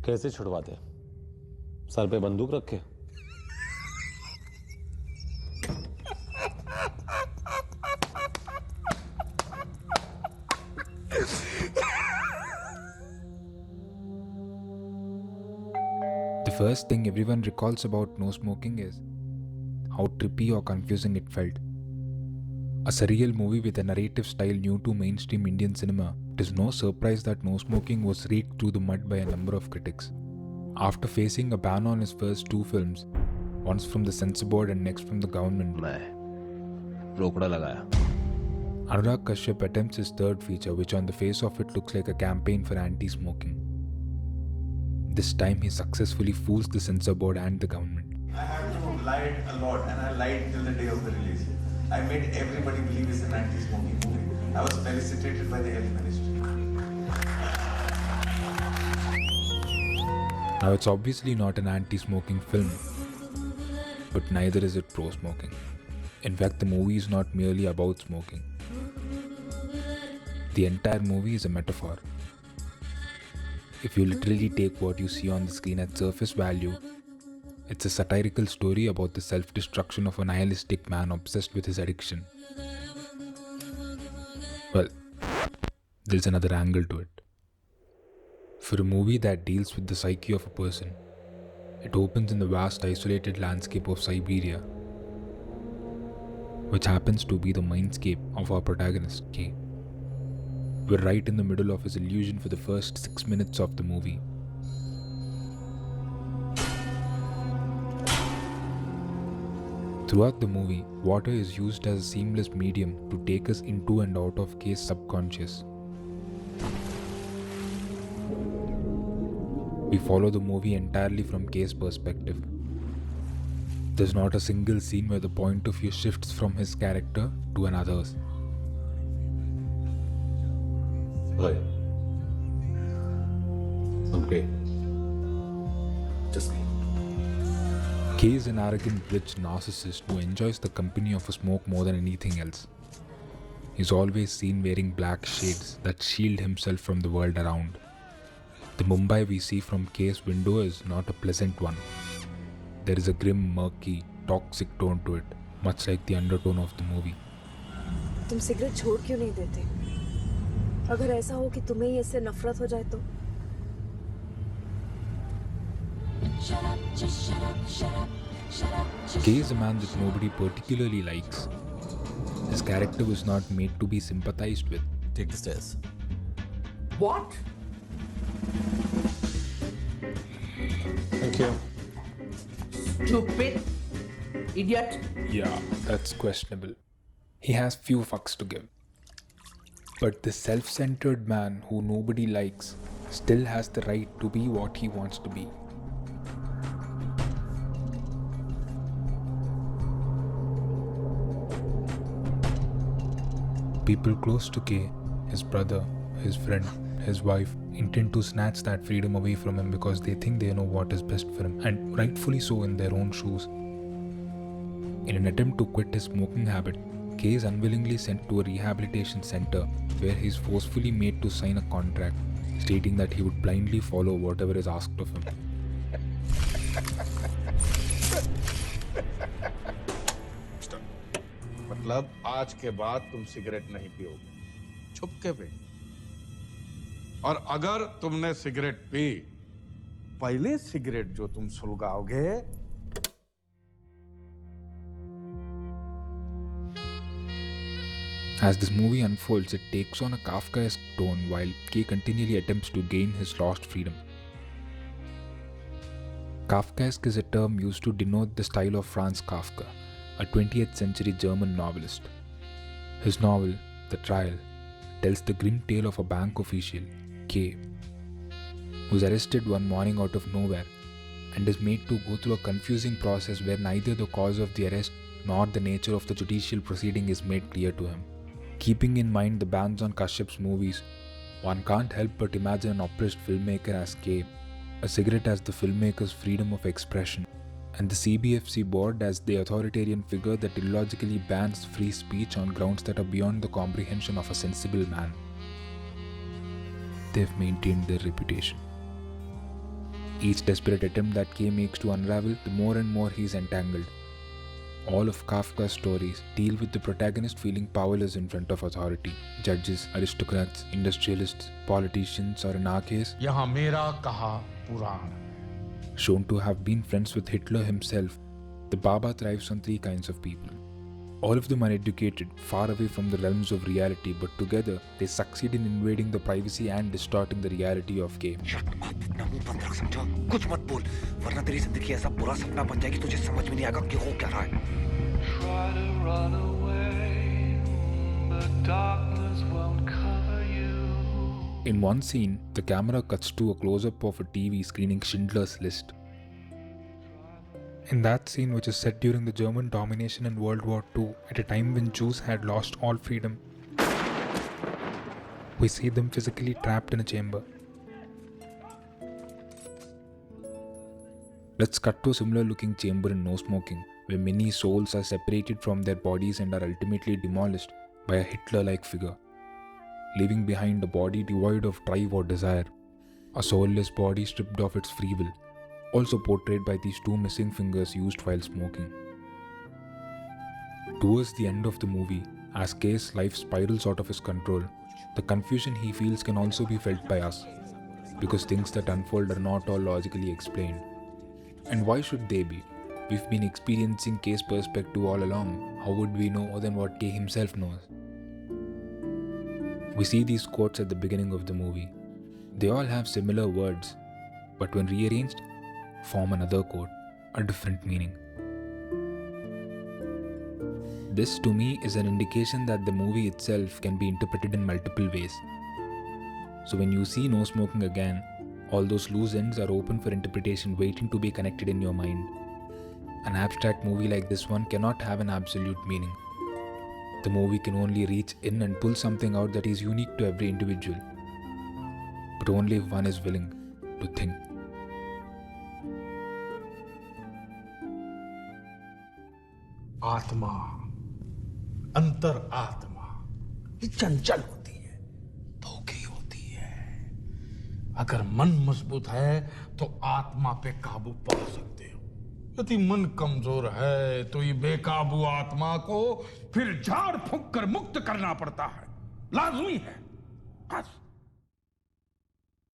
कैसे छुड़वाते? सर पे बंदूक रख के? The first thing everyone recalls about No Smoking is how trippy or confusing it felt. A surreal movie with a narrative style new to mainstream Indian cinema, it is no surprise that No Smoking was raked through the mud by a number of critics. After facing a ban on his first two films, once from the censor board and next from the government, रोकड़ा लगाया. Anurag Kashyap attempts his third feature, which on the face of it looks like a campaign for anti-smoking. This time he successfully fools the censor board and the government. I have to lie a lot, and I lied till the day of the release. I made everybody believe it's an anti-smoking movie. I was felicitated by the health ministry. Now it's obviously not an anti-smoking film, but neither is it pro-smoking. In fact, the movie is not merely about smoking. The entire movie is a metaphor. If you literally take what you see on the screen at surface value, it's a satirical story about the self-destruction of a nihilistic man obsessed with his addiction. Well, there's another angle to it. For a movie that deals with the psyche of a person, it opens in the vast isolated landscape of Siberia, which happens to be the mindscape of our protagonist, K. We're right in the middle of his illusion for the first 6 minutes of the movie. Throughout the movie, water is used as a seamless medium to take us into and out of K's subconscious. We follow the movie entirely from K's perspective. There's not a single scene where the point of view shifts from his character to another's. Right. Okay. Just me. K is an arrogant, rich narcissist who enjoys the company of a smoke more than anything else. He's always seen wearing black shades that shield himself from the world around. The Mumbai we see from K's window is not a pleasant one. There is a grim, murky, toxic tone to it, much like the undertone of the movie. तुम cigarette छोड़ क्यों नहीं देते? अगर ऐसा हो कि तुम्हें इससे नफरत हो जाए तो? K is a man that nobody particularly likes. His character was not made to be sympathized with. Take the stairs. What? Thank you. Stupid idiot. Yeah, that's questionable. He has few fucks to give. But the self-centered man who nobody likes still has the right to be what he wants to be. People close to K, his brother, his friend, his wife, intend to snatch that freedom away from him because they think they know what is best for him, and rightfully so in their own shoes. In an attempt to quit his smoking habit, K is unwillingly sent to a rehabilitation center where he is forcefully made to sign a contract stating that he would blindly follow whatever is asked of him. मतलब आज के बाद तुम cigarette नहीं पियोगे, छुपके पे। और अगर तुमने सिगरेट पी, पहले सिगरेट जो तुम सुलगाओगे, As this movie unfolds, it takes on a Kafkaesque tone while K continually attempts to gain his lost freedom. Kafkaesque is a term used to denote the style of Franz Kafka, a 20th century German novelist. His novel, The Trial, tells the grim tale of a bank official, K, who's arrested one morning out of nowhere and is made to go through a confusing process where neither the cause of the arrest nor the nature of the judicial proceeding is made clear to him. Keeping in mind the bans on Kashyap's movies, one can't help but imagine an oppressed filmmaker as K, a cigarette as the filmmaker's freedom of expression, and the CBFC board as the authoritarian figure that illogically bans free speech on grounds that are beyond the comprehension of a sensible man. They've maintained their reputation. Each desperate attempt that K makes to unravel, the more and more he is entangled. All of Kafka's stories deal with the protagonist feeling powerless in front of authority, judges, aristocrats, industrialists, politicians, or in our case, यहाँ मेरा कहा पुराण. shown to have been friends with Hitler himself. The Baba thrives on three kinds of people. All of them are educated, far away from the realms of reality, but together they succeed in invading the privacy and distorting the reality of game. Shut up, अपना मुंह बंद रख, समझा? कुछ मत बोल, वरना तेरी जिंदगी ऐसा बुरा सपना बन जाएगी तुझे समझ में नहीं आएगा कि हो क्या रहा है. Try to run away, but darkness won't cover you. In one scene, the camera cuts to a close-up of a TV screening Schindler's List. In that scene, which is set during the German domination in World War II, at a time when Jews had lost all freedom, we see them physically trapped in a chamber. Let's cut to a similar looking chamber in No Smoking, where many souls are separated from their bodies and are ultimately demolished by a Hitler-like figure, leaving behind a body devoid of drive or desire, a soulless body stripped of its free will, also portrayed by these two missing fingers used while smoking. Towards the end of the movie, as K's life spirals out of his control, the confusion he feels can also be felt by us, because things that unfold are not all logically explained. And why should they be? We've been experiencing K's perspective all along. How would we know more than what K himself knows? We see these quotes at the beginning of the movie. They all have similar words, but when rearranged, form another quote, a different meaning. This to me is an indication that the movie itself can be interpreted in multiple ways. So when you see No Smoking again, all those loose ends are open for interpretation waiting to be connected in your mind. An abstract movie like this one cannot have an absolute meaning. The movie can only reach in and pull something out that is unique to every individual, but only if one is willing to think. आत्मा, अंतर आत्मा, ये चंचल होती है, धोखी होती है. अगर मन मजबूत है तो आत्मा पे काबू पा सकते हो. यदि मन कमजोर है तो ये बेकाबू आत्मा को फिर झाड़ फूंक कर मुक्त करना पड़ता है. लाजमी है. बस.